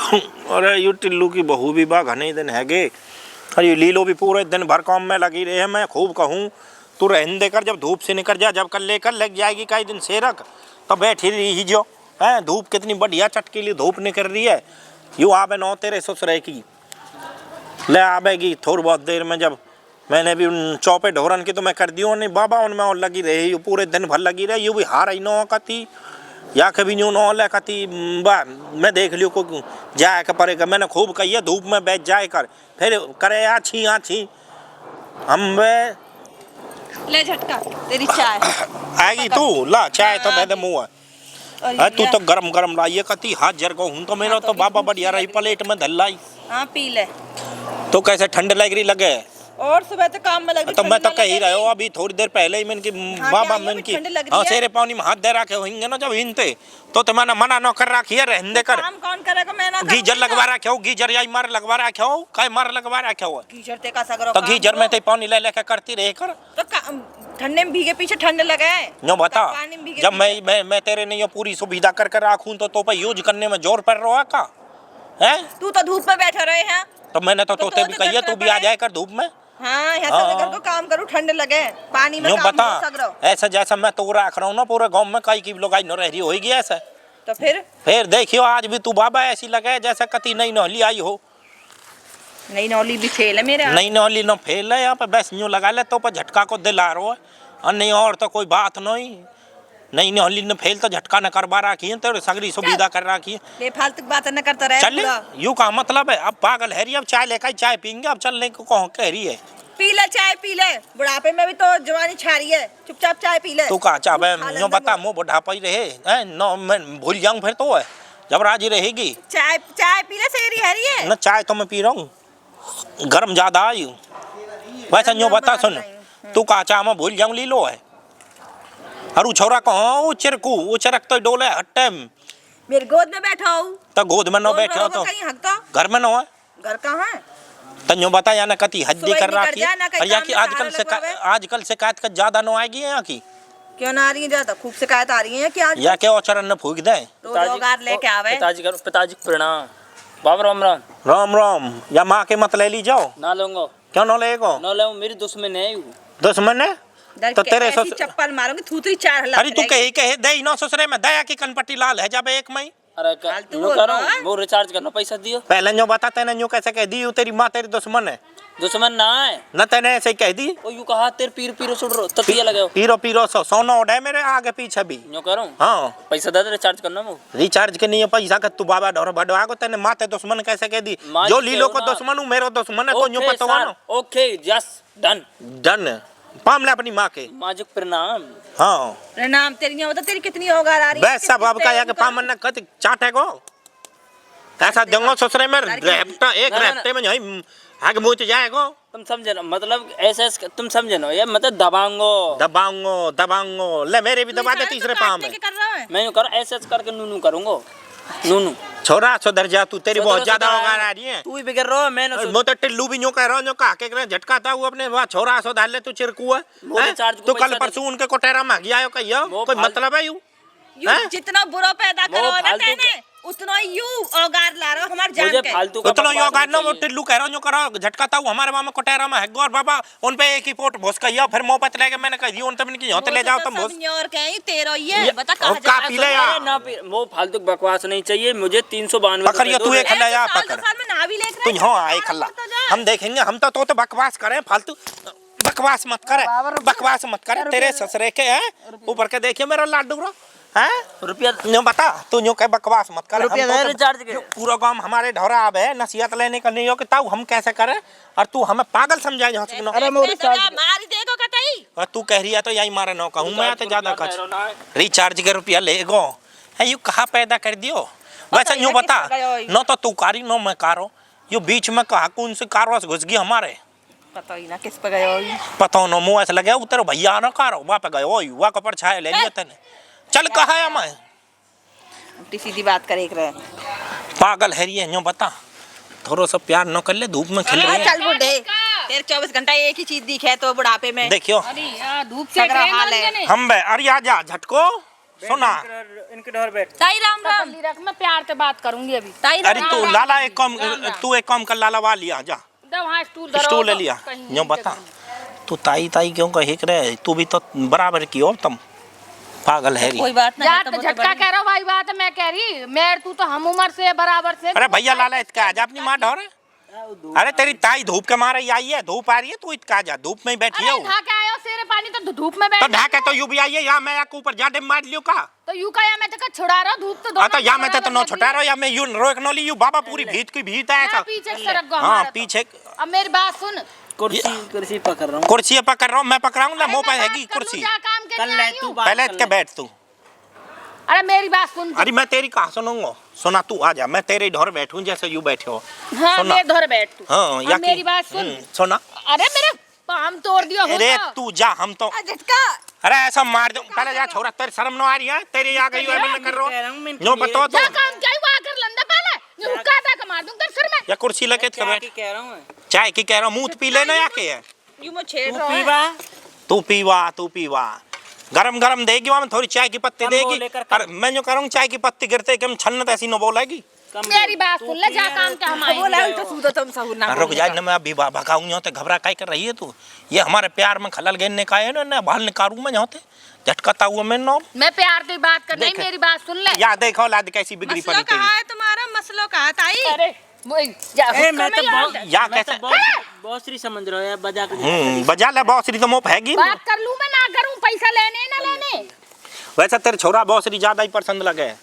अरे यू टिल्लू की बहू भी बा घने दिन है गे। अरे लीलो भी पूरे दिन भर काम में लगी रही है। मैं खूब कहूँ तू रहने देकर, जब धूप से निकल जा, जब कल लेकर लग जाएगी कई दिन से रख तो बैठी रही जो है। धूप कितनी बढ़िया चटकीली धूप निकल रही है। यूँ आवे नौ तेरे ससुरे की ले आवेगी थोड़ी बहुत देर में। जब मैंने भी उन चौपे ढोरन की तो मैं कर दियो नहीं बाबा, उनमें और लगी रही यू पूरे दिन भर लगी रही। यू भी हार आई नो कती या कभी न्यू नो ले कती बा। मैं देख लियो को जाए कर पड़ेगा। मैंने खूब कही है धूप में बैठ जाए कर, फिर करे आछी आछी हम वे ले झटका तेरी चाय आएगी तू ला चाय तो दे मुँह है। तू तो गरम गरम लाइए कती हाथ जर को हूँ तो मेरा तो बाबा बढ़िया रही प्लेट में धल लाई। हाँ पी ले। तो कैसे ठंड लग रही लगे और सुबह तो काम में लगी तो मैं तो कह ही रहा हूँ अभी थोड़ी देर पहले ही मैंने की बाबा मैंने की हाँ सेरे पानी में हाथ दे रखे होंगे ना जब हिनते तो तुम्हारा मना न कर रखी है रहने कर। काम कौन करेगा? मैं ना गीजर लगवा रखे हो, गीजर यही मार लगवा रखे हो, काय मार लगवा रखे हो गीजर ते का सगरो तो गीजर में ते पानी ले लेकर करती रहे कर। तो ठंडे में भीगे पीछे ठंड लगे नो बता जब मैं तेरे नहीं पूरी सुविधा करके रखूं तो पे यूज करने में जोर पड़ रहा का है। तू तो धूप में बैठे रहे हैं तो मैंने तो तोते भी कही है तू भी आ जाए कर धूप में। हाँ यहाँ से लेकर को काम करूँ ठंड लगे पानी में काम बता सगरो। ऐसा जैसा मैं तो रख रहा हूँ ना पूरे गाँव में कई की लोग आई न रह रही होगी ऐसा। तो फिर देखियो आज भी तू बाबा ऐसी लगे जैसे कती नई नौली आई हो। नई नौली भी फेल है मेरे। नई नौली न फेल है यहाँ पे बस यूँ लगा ले तो पर झटका को दिला रहा है और नहीं और तो कोई बात नहीं। नई नौली न फेल तो झटका न करवा रखी है तो सगरी सुविधा कर रखी है। बेफालतू बात न करता रहे। चल यू का मतलब है अब पागल है रही अब चाय लेकर चाय पीएंगे अब चलने को कह कह रही है। पी ले चाय पी ले बुढ़ापे में भी तो जवानी छा रही है चुपचाप चाय पी ले। तू कहा चाहे यूँ बता मुँह बुढ़ापा ही रहे है न मैं भूल जाऊँ फिर तो है जब राजी रहेगी। चाय चाय पी ले सेरी है रही है न चाय तो मैं पी रहा हूँ गर्म ज्यादा आई वैसे यूँ बता सुन तू कहा चाह मैं भूल जाऊँ लीलो है अरु छोरा कहो चिरकू वो चिरक तो डोले हट्टे मेरी गोद में बैठा हूँ तो गोद में न बैठे हो तो घर में न हो घर कहाँ है तन्यो बता या न कती हद्दी कर रखी और या कि आजकल शिकायत का ज्यादा न आएगी यहाँ की क्यों ना आ रही है ज्यादा खूब शिकायत आ रही है क्या या क्या औचरन न फूक दे लेके आवे। पिताजी प्रणाम बाबा राम राम राम राम या माँ के मत ले ली जाओ ना लूंगा क्यों न लेगो ना ले मेरी दुश्मन है दुश्मन है तो तेरे चप्पल मारूंगी थूथरी चार। अरे तू कहे दे नौ ससुरे में दया की कनपट्टी लाल है जब एक मई। अरे वो रिचार्ज करना पैसा दियो पहले जो बताते ना यूँ कैसे कह दी तेरी माँ तेरी दुश्मन है। दुश्मन ना है न तेने ऐसे ही कह दी ओ यू कहा तेरे पीर पीरो सुन रो ततिया लगे पीरो सोना ओढ़ है मेरे आगे पीछे भी यूँ करूँ। हाँ पैसा दे रिचार्ज करना वो रिचार्ज के नहीं है पैसा का तू बाबा ढोर बढ़वा को तेने माते दुश्मन कैसे कह दी जो लीलो को दुश्मन हूँ मेरो दुश्मन है तो यूँ पता okay just done done palm ले अपनी माँ के माजुक प्रणाम। हाँ प्रणाम तेरी नहीं होता तेरी कितनी होगा आ रही बस सब अब का या के पामन न कत चाटे को ऐसा जंगल ससुरे में रेपटा एक रेपटे में यही आगे मुँह जाएगा तुम समझे ना मतलब ऐसे तुम समझे ना ये मतलब दबाऊंगो ले मेरे भी दबा दे तीसरे पाम में मैं यूँ करूँ ऐसे करके नूनू करूँगा नूनू छोरा सुधर जा तू तेरी बहुत ज्यादा होगा आ रही है तू भी बिगड़ रहा है मैं मैं तो टिल्लू भी यूँ कह रहा हूँ कहा के झटका था वो अपने वहाँ छोरा सुधार ले तू चिरकू है तू कल परसों उनके कोटेरा में गया हो कहियो कोई मतलब है यू जितना बुरा पैदा करो ना तेने उतना यू औगार ला रहा हमार जान के फालतू का उतना औगार ना वो टिल्लू कह रहा हूँ करो झटका था हमारे वहाँ में कोटेरा में है और बाबा उन पे एक ही पोट भोस कहियो फिर मुँह पत लेके मैंने कह दिया उन तब की होते ले जाओ तुम भोस और कहीं तेरा ये बता कहां जा पी ले यार ना वो फालतू बकवास नहीं चाहिए मुझे 392 पकड़ियो तू एक खल्ला यार पकड़ साल में ना भी लेख तू हो आए खल्ला हम देखेंगे हम तो बकवास करें फालतू बकवास मत करे तेरे ससुरे के है ऊपर के देखिए मेरा लाडू रो है रुपया न्यों बता तू न्यों कह बकवास मत कर रुपया रिचार्ज के पूरा काम हमारे ढोरा आवे है नसीहत लेने का नहीं हो कि ताऊ हम कैसे करें और तू हमें पागल समझाए यहाँ से अरे मैं रिचार्ज मार देखो कतई और तू कह रही है तो यही मारे न कहूँ मैं तो ज्यादा कच रिचार्ज के रुपया ले गो है यू कहाँ पैदा कर दियो वैसे यूँ बता न तो तू कारी न मैं कारो यू बीच में कहा कौन से कारवास घुस गई हमारे पता ही ना किस पे गए पता न मुँह ऐसे लगे उतर भैया न कारो वहाँ पे गए वहाँ कपर छाया ले लिया तेने चल कहा है मैं उल्टी सीधी बात करे रहे पागल है ये यूँ बता थोड़ा सा प्यार न कर ले धूप में खिल रही है चल बुढ़े तेरे 24 घंटा एक ही चीज दिखे तो बुढ़ापे में देखियो धूप से हाल है हम बे अरे आ जा झटको सुना इनके डर बैठ। ताई राम राम। तसल्ली रख, मैं प्यार से बात करूंगी अभी। ताई अरे राम तू राम। लाला एक काम, तू एक काम कर, लाला वा लिया जा, दो वहाँ स्टूल धरो स्टूल ले तो लिया। कहीं यो नीचे बता, करूंगी। तू ताई ताई क्यों कहे करे? तू भी तो बराबर की हो, तुम पागल है री। कोई बात नहीं जा है, तो तो वो तो झटका बड़ी- कह रहा भाई बात है, मैं कह रही मेर तू तो हम उम्र से बराबर से। अरे भैया लाला इसका आजा अपनी माँ ढोर। अरे तेरी ताई धूप के मारे ही आई है, धूप आ रही है, तू इसका आजा, धूप में ही बैठी अरे है। ढा के आयो सेरे पानी तो धूप में तो बैठ। ढाके तो यू भी आई है, या मैं आपको ऊपर जाडे मार लियो का? तो यू का या मैं तो छुड़ा रहा धूप तो हाँ दोनों तो या मैं तो बराबर नो लगी छुटा है। रहा, या मैं यू रोक नो ली, यू बाबा पूरी भीत की भीत है मैं ऐसा। पीछे सरक गो हाँ हमारा तो। पीछे अब मेरी बात सुन। कुर्सी पकड़ रहा हूँ। कुर्सी पकड़ रहा हूँ, मैं पकड़ा हूँ ना, अरे मुँह पे मैं हैगी बात कर लूं, कुर्सी। जा काम के कल लिए ले आई तू हूँ। बात पहले कर इसके ले। बैठ तू। अरे मेरी बात सुन। अरे मैं तेरी कहा सुनूंगा, सुना तू आजा, मैं तेरे ढोर बैठूं जैसे यू बैठे हो। हाँ सुना। मेरे धर बैठ तू। हाँ अब या मेरी बात सुन। सुना। अरे मेरे पाम तोड़ दिया हो अरे तो। तू जा, हम तो झटका। अरे ऐसा मार दूं पहले। जा छोरा, तेरे शर्म न आ रही है? तेरी आ गई है, मैं कर कह रहा रहा हूँ, मैं हूं। नो बतो तो जा काम क्या हुआ कर लंदा पहले ये हुक्का था मार दूं कर सिर में। या कुर्सी लेके इसके क्या बैठ। की कह रहा हूँ मैं? चाय की कह रहा हूँ, मुंह पी लेना या के है? यू मैं छेड़ तू रहा है। पीवा। तू पीवा गरम गरम देगी, वहां थोड़ी चाय की पत्ती कम देगी। बोले कर, कम। और मैं जो करूँ चाय की पत्ती गिरते कि हम छन्नत ऐसी न बोलेगी। कम मेरी बोल। बात तू सुन ले, जा पी काम क्या हम तू आएंगे। बोला पी तो रहे सूदो तुम सब ना रुक जा न, मैं अभी भगाऊंगा तो घबरा काय कर रही है तू? ये हमारे प्यार में खलल गेने का है ना, बाहर निकालू मैं यहाँ से झटकाता हुआ मैं नो। मैं प्यार से बात कर रही देख। मेरी बात सुन ले। या देखो लाद कैसी बिगड़ी मसलो पड़ी कहाँ तेरी। है तुम्हारा? मसलो कहाँ ताई? अरे वही जा ए, मैं तो हुक्का में बहुत यार। या मैं तो कैसे? बहुत श्री समझ रहा हूँ यार, बजा के। बजा ले बौसरी तो मुँह हैगी। बात कर लूं मैं ना करूं, पैसा लेने ना लेने। वैसे तेरे छोरा बौसरी ज्यादा ही पसंद लगे।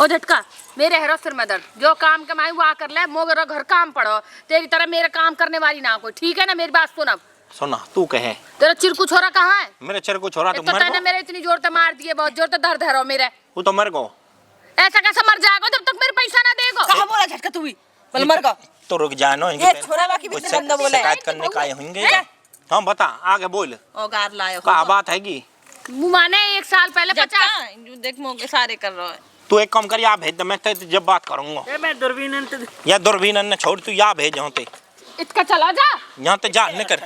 ओ झटका मेरे हेरो सिर में दर्द, जो काम कमाई वो आ कर ले, मोगरा घर काम पड़ो। तेरी तरह मेरे काम करने वाली ना कोई, ठीक है ना? मेरी बात सुन अब। सुना तू कहे तेरा चिरकू छोरा कहाँ है? मेरे चेहरे को छोरा तो एक तो मर तूने गो। मेरे इतनी जोर से मार दिए, बहुत जोर से दर्द है रो मेरे। वो तो मर गो। ऐसा कैसे मर जाएगा जब तक मेरे पैसा ना देगो? कहाँ बोला झटका तू भी? बल मर का। तो रुक जानो ये छोरा बाकी भी उससे बंदा बोला है। शिकायत करने का आए होंगे। हाँ बता आगे बोल, औगार लायो। क्या बात हैगी? माने 1 साल पहले 50। झटका यू देख मोगे सारे कर रहा है। तू एक काम कर, या भेज दे, मैं तेरे जब बात करूंगा। ए, मैं दूरबीन या दूरबीन ने छोड़, तू या भेज यहाँ ते, इसका चला जा। यहाँ ते जा न कर।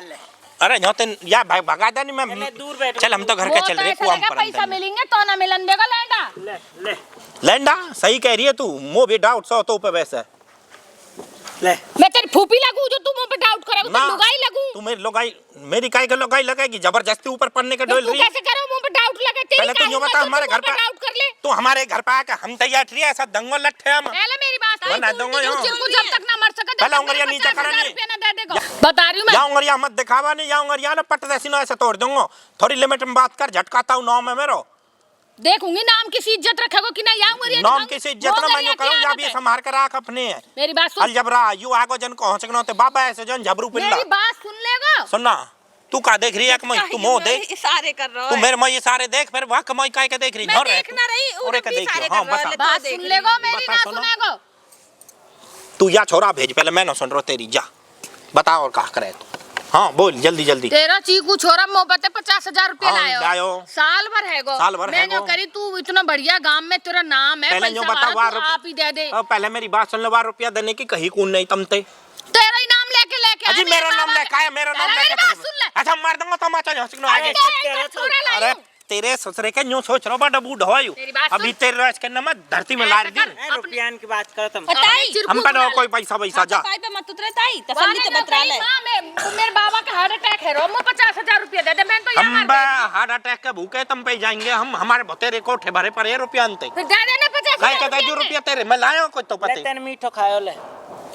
अरे यहाँ ते या भगा दे नहीं, मैं मैं दूर बैठ चल हम तो घर वो के तो चल रहे ऐसा कुआं लगा पर पैसा अंदर। मिलेंगे तो ना मिलन देगा लैंडा। ले ले लैंडा सही कह रही है तू, मुँह भी डाउट सौ तो पे वैसे। ले। मैं तेरी फूफी लगू जो तू मुंह पे डाउट करेगा, ना, तो लुगाई लगू। तू मेरी लुगाई, मेरी काय के लुगाई लगेगी? जबरदस्ती ऊपर पड़ने के तो डोल तू रही है। कैसे करो मुंह पे डाउट लगे? तेरी पहले तो काहे यो में बता, तू हमारे मुंह घर पे पे डाउट कर ले। तू हमारे घर पे आके हम तैयार रही है, ऐसा दंगल लट्ठे हम। पहले मेरी बात मैं ना दूंगा यहाँ। चिरकू जब तक ना मर सके पहले उंगलियां नीचे करा नहीं। रुपया ना दे देगा। बता रही हूँ मैं। या उंगलियां मत दिखावा, नहीं या उंगलियां ना पट ऐसी ना ऐसे तोड़ दूंगा। थोड़ी लिमिट में बात कर, झटकाता हूँ नाम है मेरो। देखूंगी नाम की इज्जत रखेगो कि नहीं, आऊंगी नाम की इज्जत ना मैं करूँ, या भी संभाल कर आख अपने है। मेरी बात सुन। अलजबरा यू आगो जन को हंसकनो ते बाबा ऐसे जन झबरू पिल्ला। मेरी बात सुन लेगा। सुनना तू का देख रही है कि मैं, तू मोह देख, इशारे कर रहा तू है। मेरे मैं ये सारे देख, फिर वह कमाई काय के देख रही मैं धर रहे देख तू। ना रही, और उधर एक भी देख इशारे हाँ कर रहा है। बता। बात देख सुन रही लेगो मेरी बता, ना सुनो। सुनेगो। तू या छोरा भेज, पहले मैं ना सुन रहा तेरी, जा बता और कहा करे तू। हाँ बोल जल्दी जल्दी। तेरा चीकू छोरा मोहब्बत 50,000 रुपया हाँ, लायो। लायो। साल भर हैगो। साल भर मैं हैगो। जो करी तू इतना बढ़िया गांव में तेरा नाम है, पहले जो पैसा बता वाला तू वार आप ही दे दे। अब पहले मेरी बात सुन लो, वार रुपया देने की कहीं कौन नहीं तमते। तेरा ही नाम लेके लेके अजी आए मेरा मेरे नाम बाबा लेके आया, मेरा नाम पहले लेके मेरी बात सुन ले। अच्छा मार दूंगा तो माचा हंसकनो अरे आगे। तेरा छोरा अरे लायो। तेरे ससुरे के न्यू सोच रहा बड़ा बूढ़ होयू। मेरी बात सुन। अभी तेरे राज के नमक धरती में लार दी। रुपया की बात कर तुम। ताई हम पे ना कोई पैसा वैसा जा। ताई पे मत उतरे ताई, तसल्ली तो बतरा ले। मेरे बाबा का हार्ट अटैक है, रोमो 50,000 रुपया दे दे। मैं तो हम बा हार्ट अटैक के भूखे तुम पे जाएंगे, हम हमारे तेरे कोठे भरे पड़े रुपया अंते। फिर दे देना 50,000 काय कहता जो रुपया तेरे मैं लाया कोई तो ले पते। तेन मीठो खायो ले।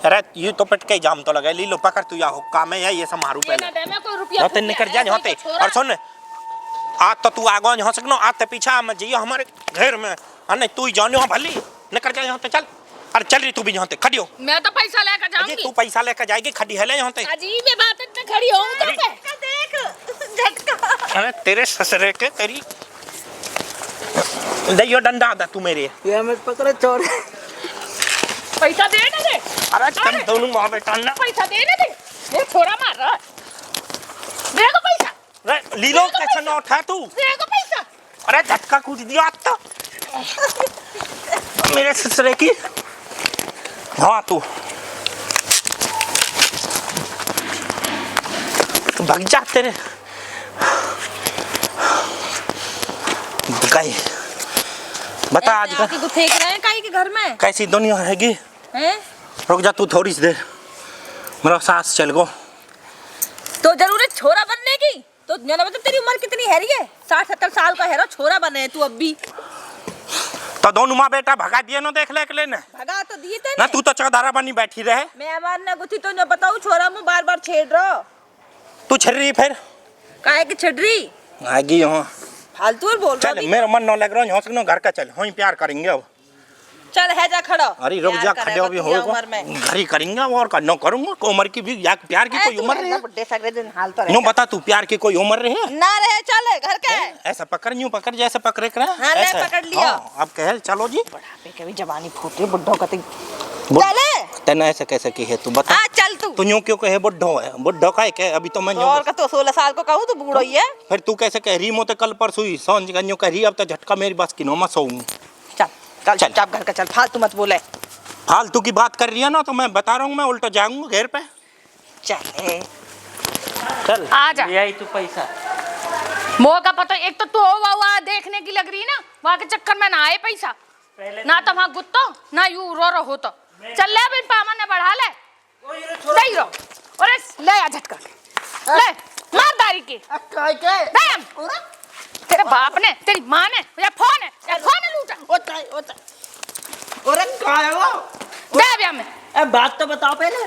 अरे यू तो पटके जाम तो लगा, ली लो पकड़ तू या हुक्का में है ये समारू दे ना पहले। दे, मैं कोई रुपया होते निकल जा होते। और सुन आज तो तू आगो यहाँ सकनो, आज ते पीछा मत जाइयो हमारे घर में। अने तू ही जानो भली निकल जा यहाँ ते चल। अरे चल रही तू भी यहाँ ते खड़ी हो। मैं तो पैसा लेकर अजी जाऊंगी। तू पैसा लेकर जाएगी, खड़ी है ले यहाँ ते। अजीब ये बात है, मैं खड़ी होऊंगी कैसे? देख झटका। अरे तेरे ससुरे के तेरी दइयो डंडा दा तू मेरे। ये मैं पकड़े चोर। पैसा दे ना दे। अरे तुम दोनों माँ बेटा ना। पैसा दे ना दे। ये छोरा मार रहा है। मेरे को पैसा। अरे लीलो कैसे ना उठा तू। मेरे को पैसा। अरे झटका कूद दिया आज तो मेरे ससुरे की। हाँ तू भाग जा तेरे गए। बता आज ऐसे आके को फेंक रहे हैं काई के घर में कैसी दुनिया हैगी। हैं? रुक जा तू थोड़ी सी देर, मेरा सांस चल गो। तो जरूरत छोरा बनने की तो मतलब तेरी उम्र कितनी है रही है? 60-70 साल का है रो, छोरा बने है तू अब भी। तो दोनों माँ बेटा भगा दिए ना, देख ले के लेने भगा तो दिए थे ना, तू तो चौधारा बनी बैठी रहे। मैं अमान ना गुथी तो न बताऊं, छोरा मुँह बार बार छेड़ रहा। तू छिड़ रही फिर काहे की छिड़ रही? आगी यहाँ फालतू और बोल रहा चल, मेरा मन न लग रहा है, घर का चल, वहीं प्यार करेंगे अब। चल है जा खड़ा। अरे रुक जा, खड़े अभी होगा घर ही करेंगे और का न करूंगा। उम्र की भी या प्यार की कोई उम्र है? बुड्ढे सगरे दिन हाल तो नो बता, तू प्यार की कोई उम्र रहे ना रहे, चल घर का है। ऐसा पकड़ यूं पकड़ जैसे पकड़े कर हाँ, ले पकड़ लिया। अब कह चलो जी, बुढ़ापे के भी जवानी फूट रही बुड्ढों का चले तेना ऐसा कैसे की है तू बता। हाँ चल तू यूं क्यों कहे बुड्ढो है? बुड्ढो का है अभी तो मैं और का तो 16 साल को कहूँ तो बूढ़ो ही है। फिर तू कैसे कह रही? मोते कल परसों ही सोच गन्यो कह रही, अब तो झटका मेरी बस की नो मैं सोऊंगी। चल चल चुपचाप घर का चल, फालतू मत बोले। फालतू की बात कर रही है ना तो मैं बता रहा हूँ, मैं उल्टा जाऊंगा घर पे। चले चल आ जा। ले आई तू पैसा। मोह का पता, एक तो तू हुआ देखने की लग रही ना, वहाँ के चक्कर में ना आए पैसा ना, तो वहाँ गुत्तो ना यू रो होतो। चल ले बिन पामा ने बढ़ा ले, सही रो। अरे ले आ झटका, ले मार दारी की। तेरे बाप ने, तेरी माँ ने, या फोन है लूटा। दे अभी हमें। अब बात तो बताओ पहले।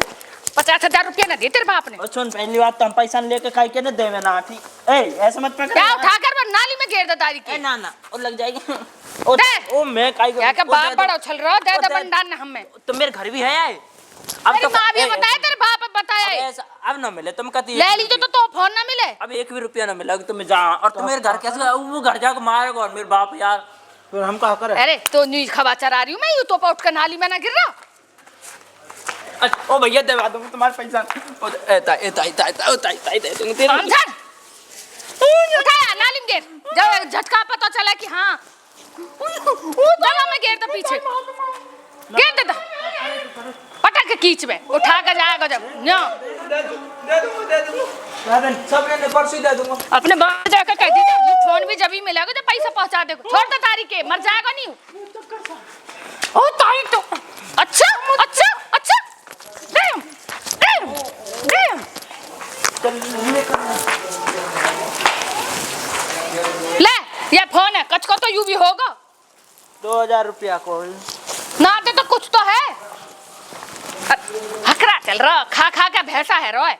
50,000 रुपया ना दे तेरे बाप ने। और सुन, पहली बात तो हम पैसा लेके खाई के न दे में ना, ठीक? ए ऐसे मत पकड़। क्या उठा कर वो नाली में घेर दे दारी की। ना ना वो लग जाएगी। दे। ओ मैं काई क्या का बाप बड़ा उछल रहा, दे दे बंडान ना हमें। तो मेरे घर भी है यार। तेरी माँ भी बताया, तेरे बाप बताया। अब ना मिले तुम कहती ले ली तो फोन ना मिले। अब 1 भी रुपया ना मिला तुम्हें जा, और तुम मेरे घर कैसे, वो घर जाकर मारेगा और मेरे बाप यार, फिर हम कहा करें? अरे तो न्यूज खबर चला रही हूँ मैं, यू तो उठ कर नाली में ना गिर रहा। ओ भैया दे दूंगा तुम्हारे पैसा। दे दूंगा तेरे। उठाया नाली में गिर, जब झटका पता चला कि हाँ जगह में गिर तो पीछे गिर देता पटक के कीच में उठा कर जाएगा जब न सब ने परसों दे दूंगा। अपने बाप जाकर कह दीजिए फोन भी जब ही मिलेगा जब पैसा पहुंचा दे, छोड़ दे तारीख के, मर जाएगा नहीं। ओ ताई तो अच्छा अच्छा अच्छा damn damn damn ले ये फोन है, कच को तो यू भी होगा। 2000 रुपया को ना दे तो कुछ तो है। हकरा चल रहा, खा खा के भैंसा है रोए।